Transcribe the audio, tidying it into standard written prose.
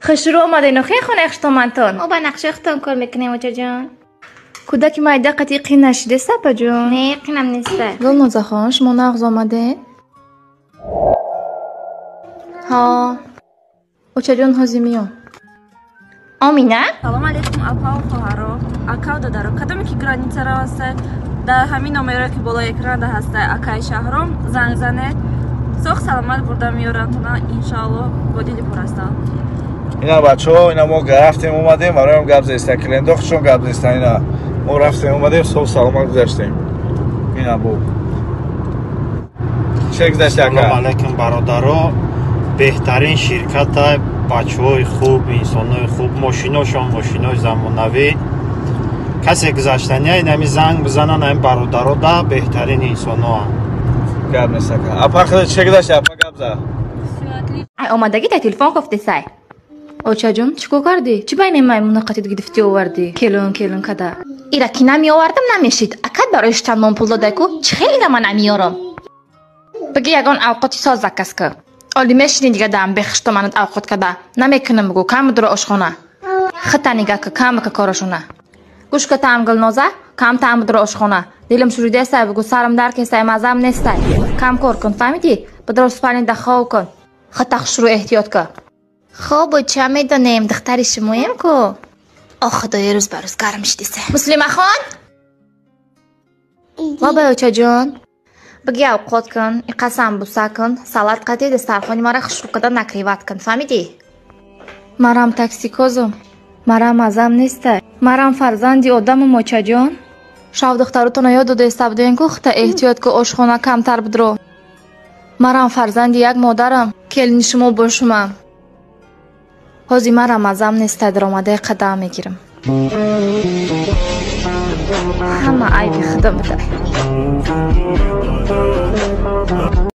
خشرو آمده نخی خونه اختمانتون. ما با نقشه اختم کار میکنیم اوچا جان. کودک مایده قطعی قین نشده سپا جون. نه قینم نیسته. گل خان شما نغز آمده؟ ها اوچا جون هزیمیون. آمینه؟ سلام علیکم اپا و خواهرا. اکاو دارم. کدومی که گرانیته را هسته در همین نمره که بالا اکران هسته اکای شهرام زنگ زنه. سوخ سلامت بردم میارم انشالله گودیلی پرستا. اینا بچه‌ها اینا ما رفتیم اومدیم برام گپ زیستکل انداخت چون گپ زیستن اینا ما رفتیم اومدیم صبح سلامت گذشتیم. اینا بو چه گذشته سلام علیکم برادرها. بهترین شرکت بچه‌های خوب انسان‌های خوب ماشینای زمانوی کسی گذشتنی اینمی زنگ بزنن این برادرها ده بهترین انسان‌ها گپ نسکه اپا خود چه گذشته اپا گپ زد ای آمدگی تا تلفن گفتی سای. اوچا جون چیکار کردی؟ چی بین میمون قطعی گرفتی آوردی؟ کلون کدا. ایرا کی نمیآوردم نمیشید. اکد برایش چند من پول داده کو خیلی دم نمیارم. بگی یگان اوقاتی ساز دکس که. اولی میشینی دیگه دام بخشت منت اوقات کدا. نمیکنم بگو کام درو آشخونه. خطا نگاه که کام که کارشونه. گوش که تام گل نوزه کام تام درو آشخونه. دیلم شروع است بگو سرم در که سعی مزام نیست. کام کار کن فهمیدی؟ بدرس پانی دخاو کن. خطا شروع احتیاط که. خب چه میدونیم دختری شمایم کو. خدای روز بروز گرم شدیسه. مسلمه خان؟ بابا اوچا جان. بگی اوقات کن ای قسم بوسه کن سالات قطعی دسترخوانی مرا خشروع کده نکریوات کن فهمیدی؟ مرام تاکسیکوزم مرام ازم نیسته مرام فرزندی آدم موچا جان شاو دخترتون یاد داده استبدین که خطا احتیاط که آشخونه کمتر بدرو مرام فرزندی یک مادرم کلنی شما باشمم هازی مرام ازم نیسته در آمده قدم میگیرم همه عیبی خدا بده